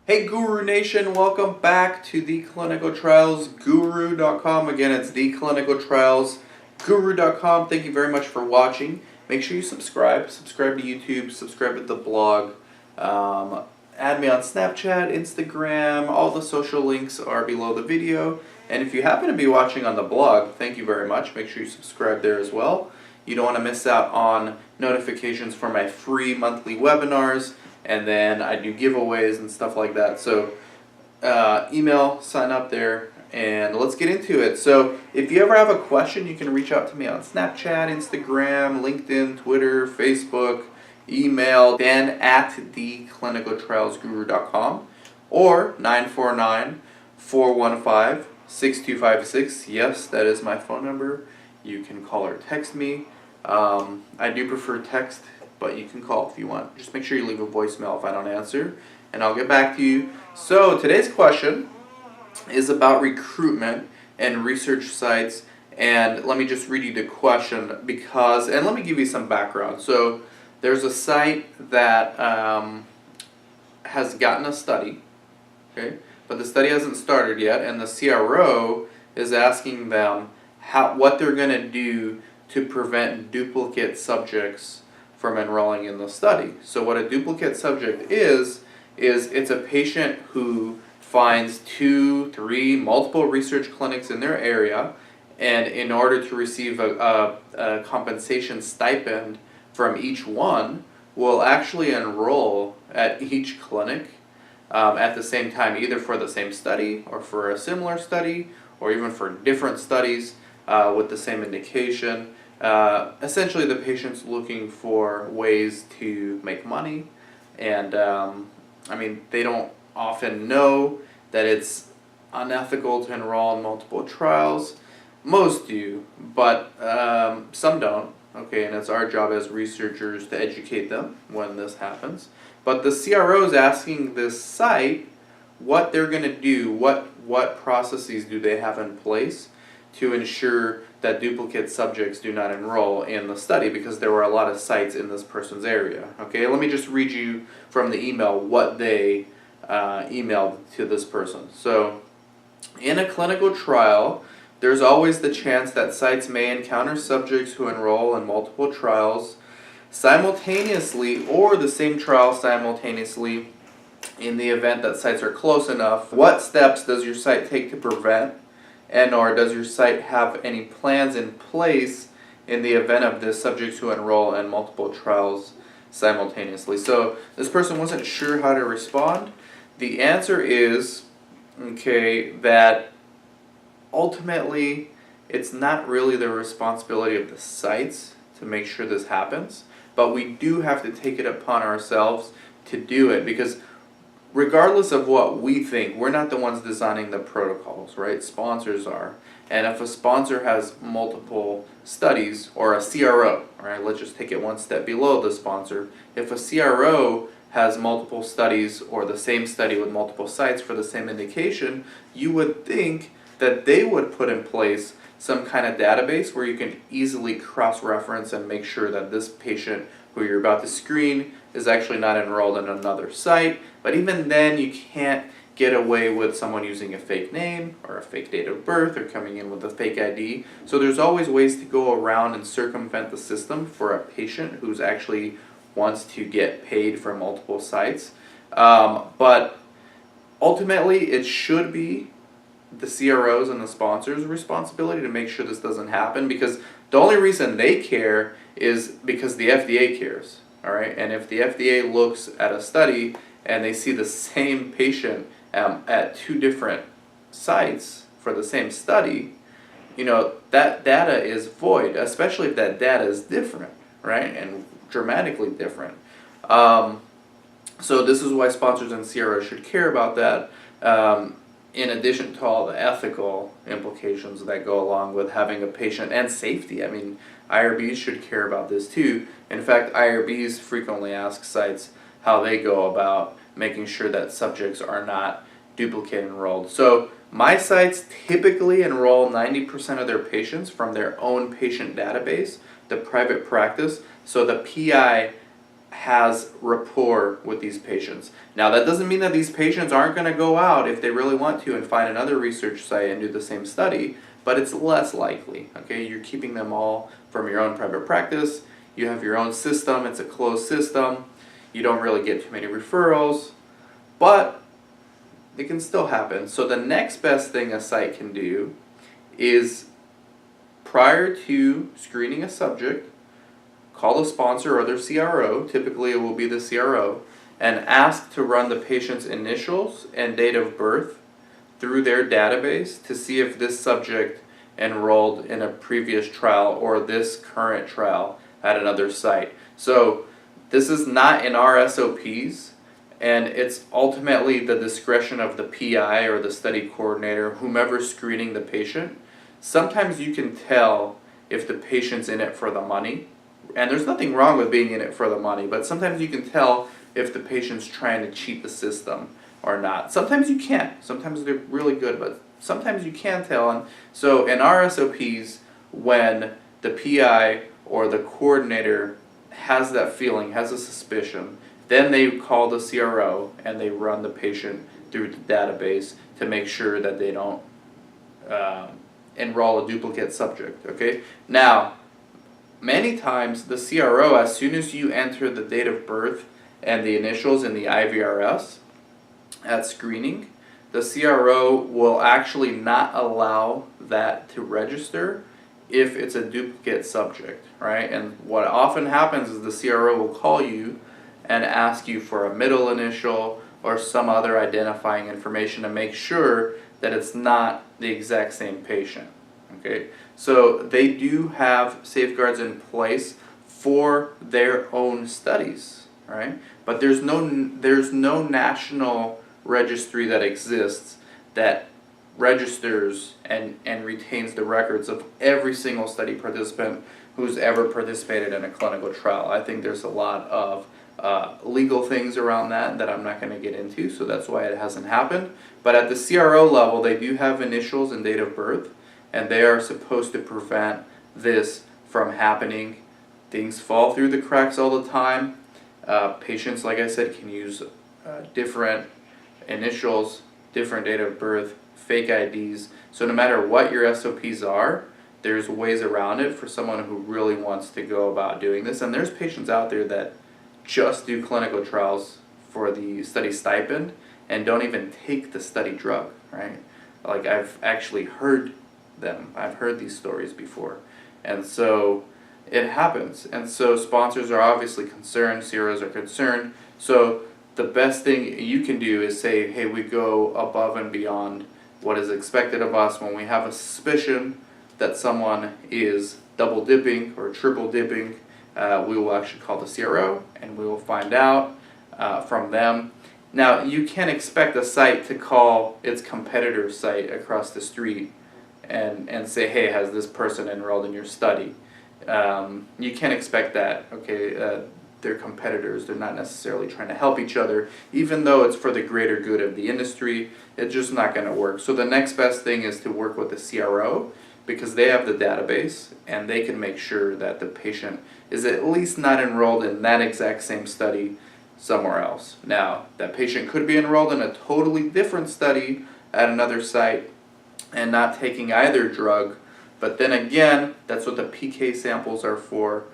Hey Guru Nation, welcome back to theclinicaltrialsguru.com. Again, it's theclinicaltrialsguru.com. Thank you very much for watching. Make sure you subscribe. Subscribe to YouTube, subscribe to the blog. Add me on Snapchat, Instagram. All the social links are below the video. And if you happen to be watching on the blog, thank you very much. Make sure you subscribe there as well. You don't want to miss out on notifications for my free monthly webinars. And then I do giveaways and stuff like that. So email, sign up there, and let's get into it. So if you ever have a question, you can reach out to me on Snapchat, Instagram, LinkedIn, Twitter, Facebook, email, dan@theclinicaltrialsguru.com or 949-415-6256. Yes, that is my phone number. You can call or text me. I do prefer text, but you can call if you want. Just make sure you leave a voicemail if I don't answer, and I'll get back to you. So today's question is about recruitment and research sites, and let me just read you the question and let me give you some background. So there's a site that has gotten a study, okay, but the study hasn't started yet, and the CRO is asking them what they're going to do to prevent duplicate subjects from enrolling in the study. So what a duplicate subject is it's a patient who finds 2, 3, multiple research clinics in their area, and in order to receive a compensation stipend from each one, will actually enroll at each clinic at the same time, either for the same study or for a similar study or even for different studies with the same indication. Essentially, the patient's looking for ways to make money, and they don't often know that it's unethical to enroll in multiple trials. Most do, but some don't. Okay, and it's our job as researchers to educate them when this happens. But the CRO is asking this site what they're going to do, what processes do they have in place to ensure that duplicate subjects do not enroll in the study, because there were a lot of sites in this person's area. Okay, let me just read you from the email what they emailed to this person. So, in a clinical trial, there's always the chance that sites may encounter subjects who enroll in multiple trials simultaneously or the same trial simultaneously. In the event that sites are close enough, what steps does your site take to prevent, or does your site have any plans in place in the event of the subjects who enroll in multiple trials simultaneously? So this person wasn't sure how to respond. The answer is, that ultimately it's not really the responsibility of the sites to make sure this happens, but we do have to take it upon ourselves to do it, because regardless of what we think, we're not the ones designing the protocols, right? Sponsors are. And if a sponsor has multiple studies, or a CRO, right? Let's just take it one step below the sponsor. If a CRO has multiple studies, or the same study with multiple sites for the same indication, you would think that they would put in place some kind of database where you can easily cross-reference and make sure that this patient who you're about to screen is actually not enrolled in another site. But even then, you can't get away with someone using a fake name or a fake date of birth or coming in with a fake ID. So there's always ways to go around and circumvent the system for a patient who's actually wants to get paid for multiple sites. But ultimately, it should be the CROs and the sponsors' responsibility to make sure this doesn't happen, because the only reason they care is because the FDA cares. All right, and if the FDA looks at a study and they see the same patient at 2 different sites for the same study, that data is void, especially if that data is different, right, and dramatically different. So this is why sponsors and CROs should care about that, in addition to all the ethical implications that go along with having a patient, and safety. IRBs should care about this too. In fact, IRBs frequently ask sites how they go about making sure that subjects are not duplicate enrolled. So my sites typically enroll 90% of their patients from their own patient database, the private practice. So the PI has rapport with these patients. Now that doesn't mean that these patients aren't going to go out if they really want to and find another research site and do the same study, but it's less likely. Okay, you're keeping them all from your own private practice. You have your own system, it's a closed system. You don't really get too many referrals, but it can still happen. So the next best thing a site can do is, prior to screening a subject, call the sponsor or their CRO, typically it will be the CRO, and ask to run the patient's initials and date of birth through their database to see if this subject enrolled in a previous trial or this current trial at another site. So this is not in our SOPs, and it's ultimately the discretion of the PI or the study coordinator, whomever's screening the patient. Sometimes you can tell if the patient's in it for the money, and there's nothing wrong with being in it for the money, but sometimes you can tell if the patient's trying to cheat the system or not. Sometimes you can't. Sometimes they're really good, but sometimes you can tell. And so in our SOPs, when the PI or the coordinator has that feeling, has a suspicion, then they call the CRO and they run the patient through the database to make sure that they don't enroll a duplicate subject. Okay. Now, many times the CRO, as soon as you enter the date of birth and the initials in the IVRS at screening, the CRO will actually not allow that to register if it's a duplicate subject, right? And what often happens is the CRO will call you and ask you for a middle initial or some other identifying information to make sure that it's not the exact same patient. Okay, so they do have safeguards in place for their own studies, right? But there's no national registry that exists that registers and retains the records of every single study participant who's ever participated in a clinical trial. I think there's a lot of legal things around that I'm not going to get into, so that's why it hasn't happened. But at the CRO level, they do have initials and date of birth, and they are supposed to prevent this from happening. Things fall through the cracks all the time. Patients, like I said, can use different initials, different date of birth, fake IDs. So no matter what your SOPs are, there's ways around it for someone who really wants to go about doing this. And there's patients out there that just do clinical trials for the study stipend and don't even take the study drug, right? Like, I've actually heard them. I've heard these stories before. And so it happens. And so sponsors are obviously concerned, CROs are concerned. So the best thing you can do is say, hey, we go above and beyond what is expected of us. When we have a suspicion that someone is double dipping or triple dipping, we will actually call the CRO and we will find out from them. Now, you can't expect a site to call its competitor site across the street and say, hey, has this person enrolled in your study? You can't expect that, okay? They're competitors. They're not necessarily trying to help each other. Even though it's for the greater good of the industry, it's just not going to work. So the next best thing is to work with the CRO, because they have the database and they can make sure that the patient is at least not enrolled in that exact same study somewhere else. Now, that patient could be enrolled in a totally different study at another site and not taking either drug, but then again, that's what the PK samples are for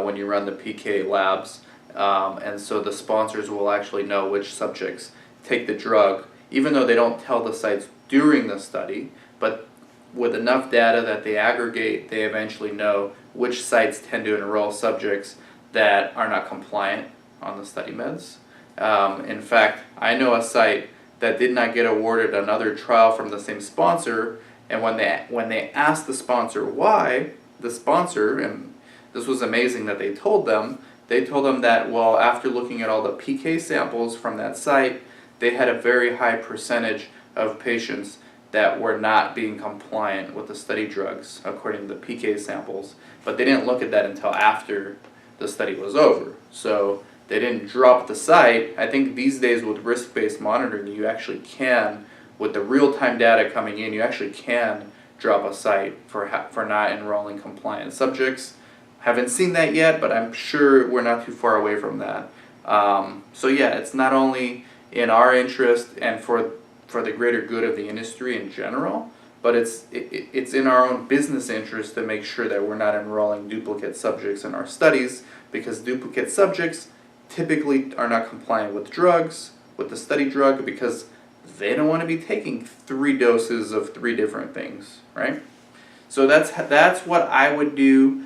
when you run the PK labs. And so the sponsors will actually know which subjects take the drug, even though they don't tell the sites during the study, but with enough data that they aggregate, they eventually know which sites tend to enroll subjects that are not compliant on the study meds. In fact, I know a site that did not get awarded another trial from the same sponsor, and when they asked the sponsor why, the sponsor, and this was amazing that they told them that, well, after looking at all the PK samples from that site, they had a very high percentage of patients that were not being compliant with the study drugs according to the PK samples, but they didn't look at that until after the study was over. So they didn't drop the site. I think these days with risk-based monitoring, you actually can, with the real-time data coming in, you actually can drop a site for not enrolling compliant subjects. Haven't seen that yet, but I'm sure we're not too far away from that. So yeah, it's not only in our interest and for the greater good of the industry in general, but it's in our own business interest to make sure that we're not enrolling duplicate subjects in our studies, because duplicate subjects typically are not compliant with drugs, with the study drug, because they don't want to be taking 3 doses of 3 different things, right? So that's what I would do.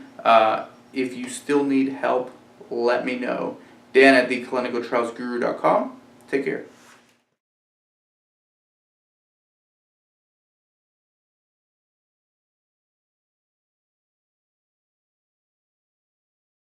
If you still need help, let me know. Dan at theclinicaltrialsguru.com. Take care.